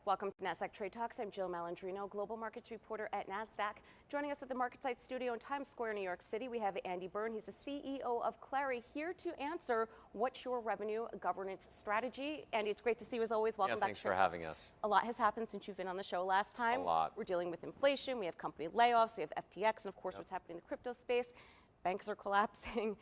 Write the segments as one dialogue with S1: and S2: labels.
S1: Welcome to Nasdaq TradeTalks. I'm Jill Malandrino, global markets reporter at Nasdaq. Joining us at the MarketSite studio in Times Square, New York City, we have Andy Byrne. He's the CEO of Clari, here to answer what's your revenue governance strategy. Andy, it's great to see you as always. Welcome back.
S2: Thanks for having us.
S1: A lot has happened since you've been on the show last time.
S2: A lot.
S1: We're dealing with inflation. We have company layoffs. We have FTX, and of course, what's happening in the crypto space. Banks are collapsing.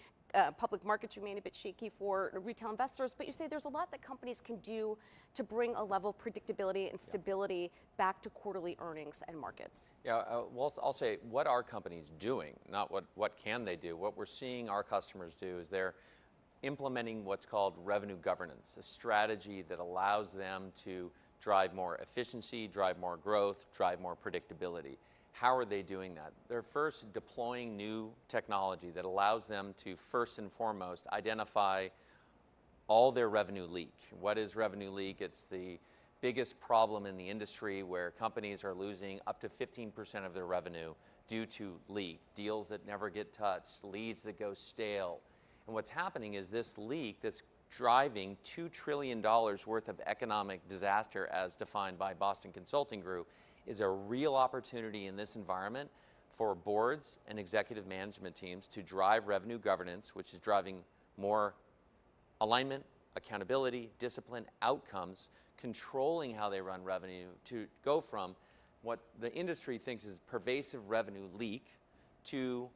S1: Public markets remain a bit shaky for retail investors, but you say there's a lot that companies can do to bring a level of predictability and stability back to quarterly earnings and markets.
S2: Yeah, well, I'll say what are companies doing, not what can they do. What we're seeing our customers do is they're implementing what's called revenue governance, a strategy that allows them to drive more efficiency, drive more growth, drive more predictability. How are they doing that? They're first deploying new technology that allows them to first and foremost identify all their revenue leak. What is revenue leak? It's the biggest problem in the industry where companies are losing up to 15% of their revenue due to leak, deals that never get touched, leads that go stale. And what's happening is this leak that's driving $2 trillion worth of economic disaster as defined by Boston Consulting Group is a real opportunity in this environment for boards and executive management teams to drive revenue governance, which is driving more alignment, accountability, discipline, outcomes, controlling how they run revenue to go from what the industry thinks is pervasive revenue leak to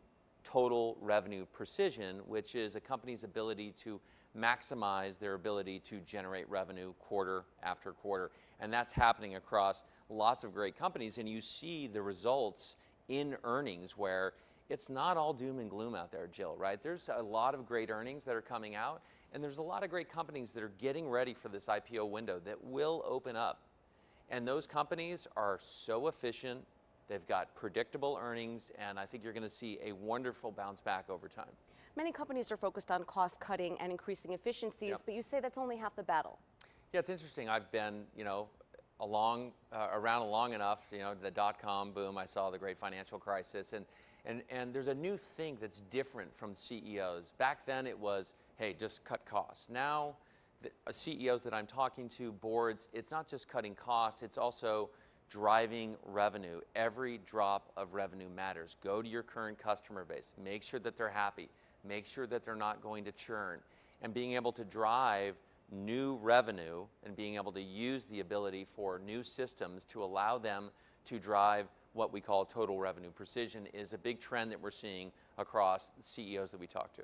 S2: total revenue precision, which is a company's ability to maximize their ability to generate revenue quarter after quarter. And that's happening across lots of great companies, and you see the results in earnings where it's not all doom and gloom out there, Jill, right? There's a lot of great earnings that are coming out, and there's a lot of great companies that are getting ready for this IPO window that will open up. And those companies are so efficient, they've got predictable earnings, and I think you're going to see a wonderful bounce back over time.
S1: Many companies are focused on cost cutting and increasing efficiencies, but you say that's only half the battle.
S2: Yeah, it's interesting. I've been, around long enough, the dot-com boom, I saw the great financial crisis, and there's a new thing that's different from CEOs. Back then it was, hey, just cut costs. Now, the CEOs that I'm talking to, boards, it's not just cutting costs, it's also driving revenue. Every drop of revenue matters. Go to your current customer base. Make sure that they're happy. Make sure that they're not going to churn. And being able to drive new revenue and being able to use the ability for new systems to allow them to drive what we call total revenue precision is a big trend that we're seeing across the CEOs that we talk to.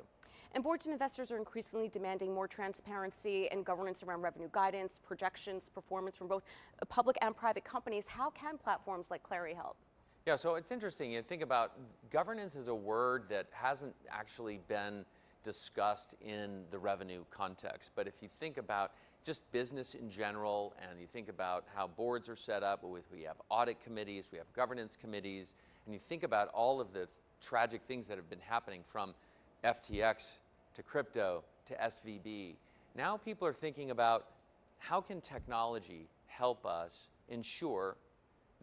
S1: And boards and investors are increasingly demanding more transparency and governance around revenue guidance, projections, performance from both public and private companies. How can platforms like Clari help?
S2: Yeah, so it's interesting. You think about governance as a word that hasn't actually been discussed in the revenue context. But if you think about just business in general, and you think about how boards are set up, we have audit committees, we have governance committees, and you think about all of the tragic things that have been happening from FTX to crypto to SVB. Now people are thinking about how can technology help us ensure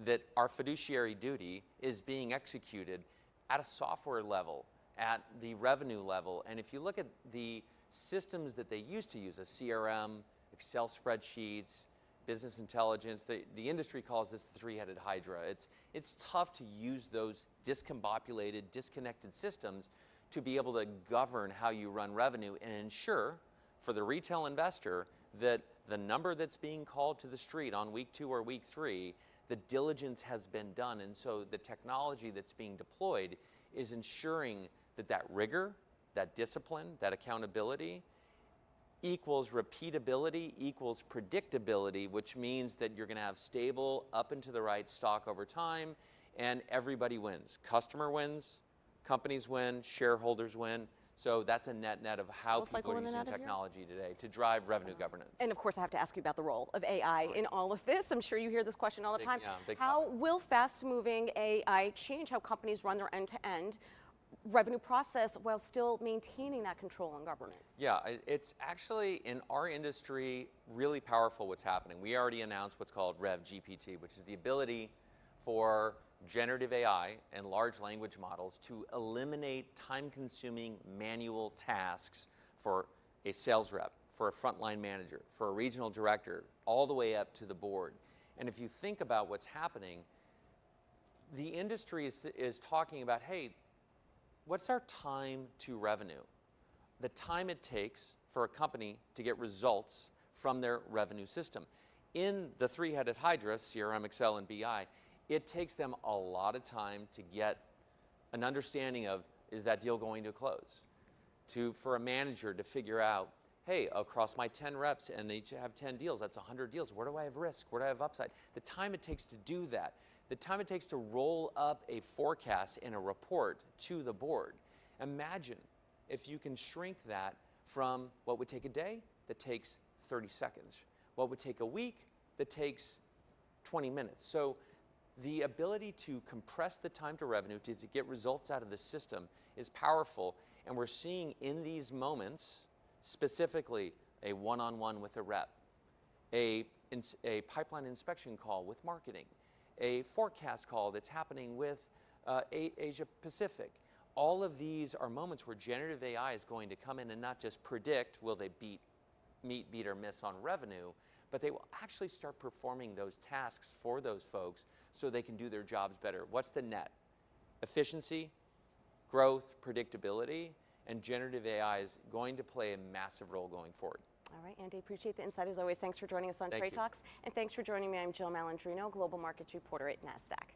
S2: that our fiduciary duty is being executed at a software level, at the revenue level. And if you look at the systems that they used to use, a CRM, Excel spreadsheets, business intelligence, the industry calls this the three-headed hydra. It's tough to use those discombobulated, disconnected systems to be able to govern how you run revenue and ensure for the retail investor that the number that's being called to the street on week 2 or week 3, the diligence has been done. And so the technology that's being deployed is ensuring that rigor, that discipline, that accountability equals repeatability, equals predictability, which means that you're going to have stable, up and to the right stock over time, and everybody wins. Customer wins, companies win, shareholders win. So that's a net of how people are using technology today to drive revenue governance.
S1: And of course, I have to ask you about the role of AI in all of this. I'm sure you hear this question all the time. How will fast-moving AI change how companies run their end-to-end revenue process while still maintaining that control and governance?
S2: Yeah, it's actually, in our industry, really powerful what's happening. We already announced what's called RevGPT, which is the ability for generative AI and large language models to eliminate time-consuming manual tasks for a sales rep, for a frontline manager, for a regional director, all the way up to the board. And if you think about what's happening, the industry is talking about, hey, what's our time to revenue? The time it takes for a company to get results from their revenue system. In the three-headed hydra, CRM, Excel, and BI, it takes them a lot of time to get an understanding of, is that deal going to close? For a manager to figure out, hey, across my 10 reps and they each have 10 deals, that's 100 deals. Where do I have risk? Where do I have upside? The time it takes to do that, the time it takes to roll up a forecast in a report to the board. Imagine if you can shrink that from what would take a day, that takes 30 seconds. What would take a week, that takes 20 minutes. So the ability to compress the time to revenue, to get results out of the system is powerful. And we're seeing in these moments, specifically a one-on-one with a rep, a pipeline inspection call with marketing, a forecast call that's happening with Asia Pacific. All of these are moments where generative AI is going to come in and not just predict, will they meet, beat, or miss on revenue, but they will actually start performing those tasks for those folks so they can do their jobs better. What's the net? Efficiency, growth, predictability, and generative AI is going to play a massive role going forward.
S1: All right, Andy, appreciate the insight as always. Thanks for joining us on Trade Talks. And thanks for joining me. I'm Jill Malandrino, Global Markets Reporter at Nasdaq.